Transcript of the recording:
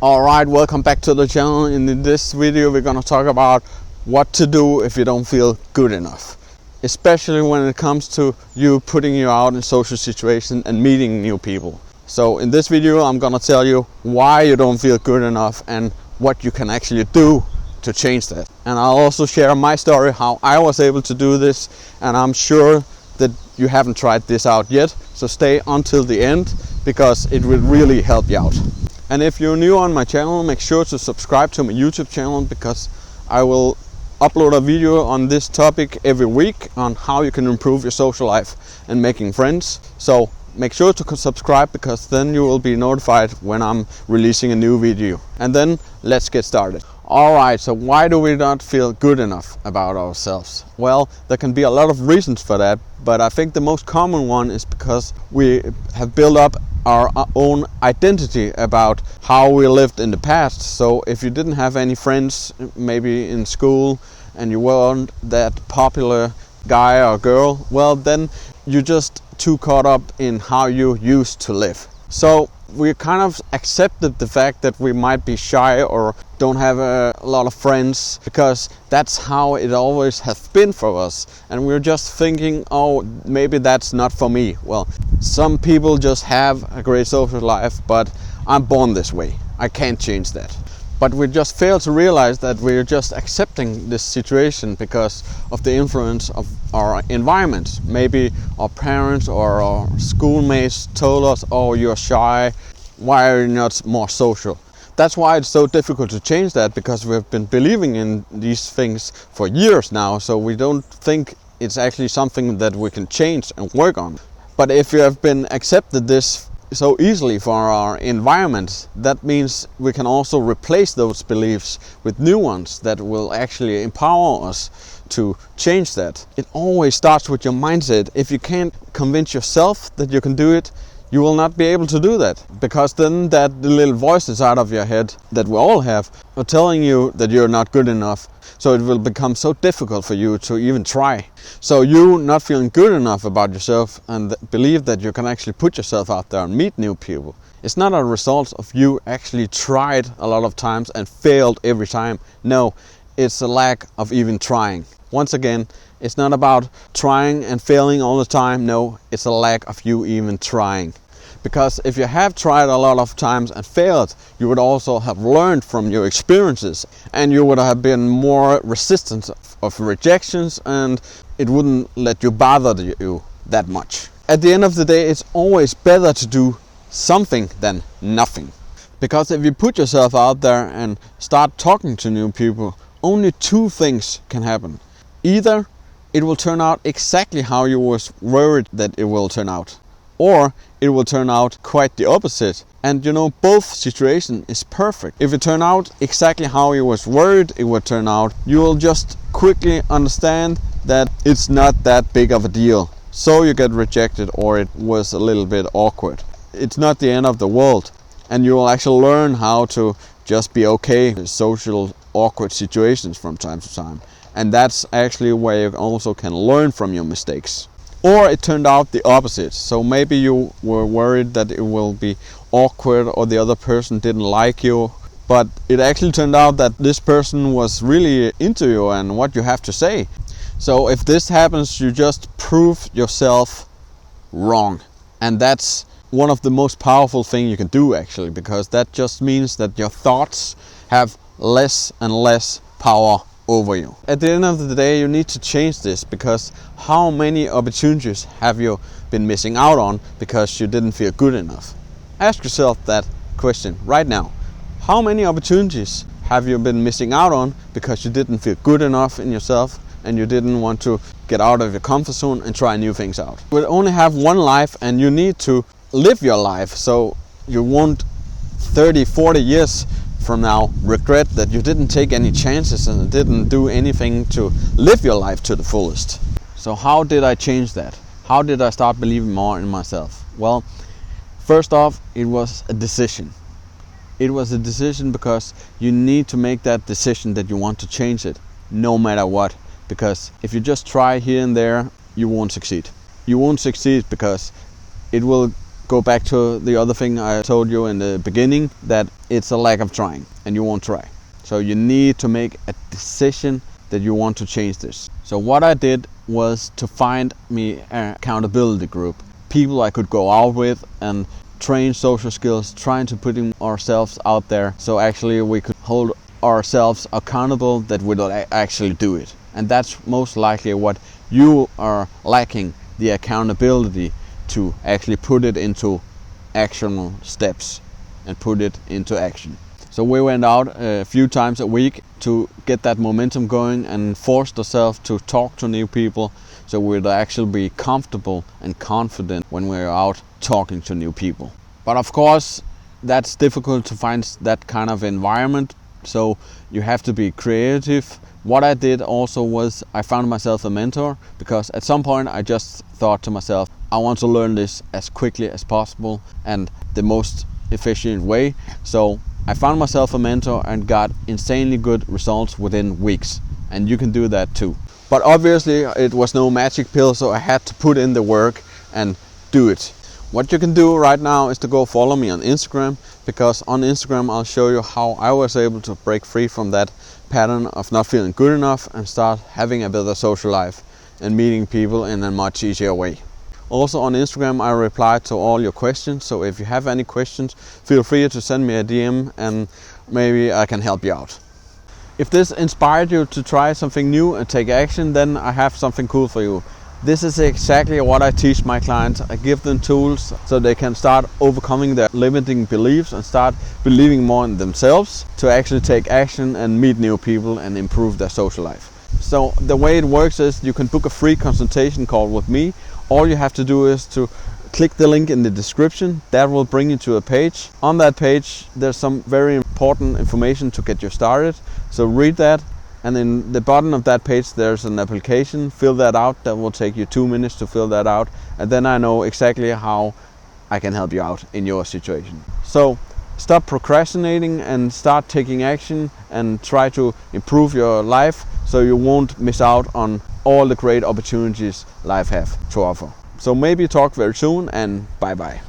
Alright, welcome back to the channel. In this video we're gonna talk about what to do if you don't feel good enough. Especially when it comes to you putting you out in social situations and meeting new people. So in this video I'm gonna tell you why you don't feel good enough and what you can actually do to change that. And I'll also share my story, how I was able to do this, and I'm sure that you haven't tried this out yet. So stay until the end because it will really help you out. And if you're new on my channel, make sure to subscribe to my YouTube channel because I will upload a video on this topic every week on how you can improve your social life and making friends. So make sure to subscribe because then you will be notified when I'm releasing a new video. And then let's get started. Alright, so why do we not feel good enough about ourselves? Well, there can be a lot of reasons for that, but I think the most common one is because we have built up our own identity about how we lived in the past. So if you didn't have any friends maybe in school and you weren't that popular guy or girl, well then you're just too caught up in how you used to live. So we kind of accepted the fact that we might be shy or don't have a lot of friends because that's how it always has been for us, and we're just thinking, oh, maybe that's not for me. Well, some people just have a great social life, but I'm born this way, I can't change that. But we just fail to realize that we're just accepting this situation because of the influence of our environment. Maybe our parents or our schoolmates told us, oh, you're shy, why are you not more social? That's why it's so difficult to change that, because we've been believing in these things for years now, so we don't think it's actually something that we can change and work on. But if you have been accepted this so easily for our environment, that means we can also replace those beliefs with new ones that will actually empower us to change that. It always starts with your mindset. If you can't convince yourself that you can do it, you will not be able to do that, because then the little voices out of your head that we all have are telling you that you're not good enough. So it will become so difficult for you to even try. So you not feeling good enough about yourself and believe that you can actually put yourself out there and meet new people. It's not a result of you actually tried a lot of times and failed every time. No, it's a lack of even trying. Once again, it's not about trying and failing all the time. No, it's a lack of you even trying. Because if you have tried a lot of times and failed, you would also have learned from your experiences, and you would have been more resistant of rejections, and it wouldn't let you bother you that much. At the end of the day, it's always better to do something than nothing. Because if you put yourself out there and start talking to new people, only two things can happen. Either it will turn out exactly how you was worried that it will turn out, or it will turn out quite the opposite. And you know, both situation is perfect. If it turn out exactly how you was worried it would turn out, you will just quickly understand that it's not that big of a deal. So you get rejected or it was a little bit awkward. It's not the end of the world, and you will actually learn how to just be okay with social awkward situations from time to time. And that's actually where you also can learn from your mistakes. Or it turned out the opposite. So maybe you were worried that it will be awkward or the other person didn't like you, but it actually turned out that this person was really into you and what you have to say. So if this happens, you just prove yourself wrong. And that's one of the most powerful things you can do actually, because that just means that your thoughts have less and less power over you. At the end of the day, you need to change this, because how many opportunities have you been missing out on because you didn't feel good enough? Ask yourself that question right now. How many opportunities have you been missing out on because you didn't feel good enough in yourself and you didn't want to get out of your comfort zone and try new things out? You only have one life and you need to live your life, so you won't 30-40 years from now regret that you didn't take any chances and didn't do anything to live your life to the fullest. So how did I change that? How did I start believing more in myself? Well, first off, it was a decision. It was a decision because you need to make that decision that you want to change it no matter what. Because if you just try here and there, you won't succeed. You won't succeed because it will go back to the other thing I told you in the beginning, that it's a lack of trying and you won't try. So you need to make a decision that you want to change this. So what I did was to find me an accountability group, people I could go out with and train social skills, trying to put ourselves out there so actually we could hold ourselves accountable that we don't actually do it. And that's most likely what you are lacking, the accountability to actually put it into actionable steps and put it into action. So we went out a few times a week to get that momentum going and forced ourselves to talk to new people so we'd actually be comfortable and confident when we're out talking to new people. But of course, that's difficult to find that kind of environment, so you have to be creative. What I did also was I found myself a mentor, because at some point I just thought to myself, I want to learn this as quickly as possible and the most efficient way. So I found myself a mentor and got insanely good results within weeks, and you can do that too. But obviously it was no magic pill, so I had to put in the work and do it. What you can do right now is to go follow me on Instagram, because on Instagram I'll show you how I was able to break free from that pattern of not feeling good enough and start having a better social life and meeting people in a much easier way. Also on Instagram I reply to all your questions, so if you have any questions, feel free to send me a DM and maybe I can help you out. If this inspired you to try something new and take action, then I have something cool for you. This is exactly what I teach my clients. I give them tools so they can start overcoming their limiting beliefs and start believing more in themselves to actually take action and meet new people and improve their social life. So the way it works is you can book a free consultation call with me. All you have to do is to click the link in the description. That will bring you to a page. On that page there's some very important information to get you started. So read that, and in the bottom of that page there's an application. Fill that out. That will take you 2 minutes to fill that out, and then I know exactly how I can help you out in your situation. So stop procrastinating and start taking action and try to improve your life so you won't miss out on all the great opportunities life have to offer. So maybe talk very soon, and bye bye.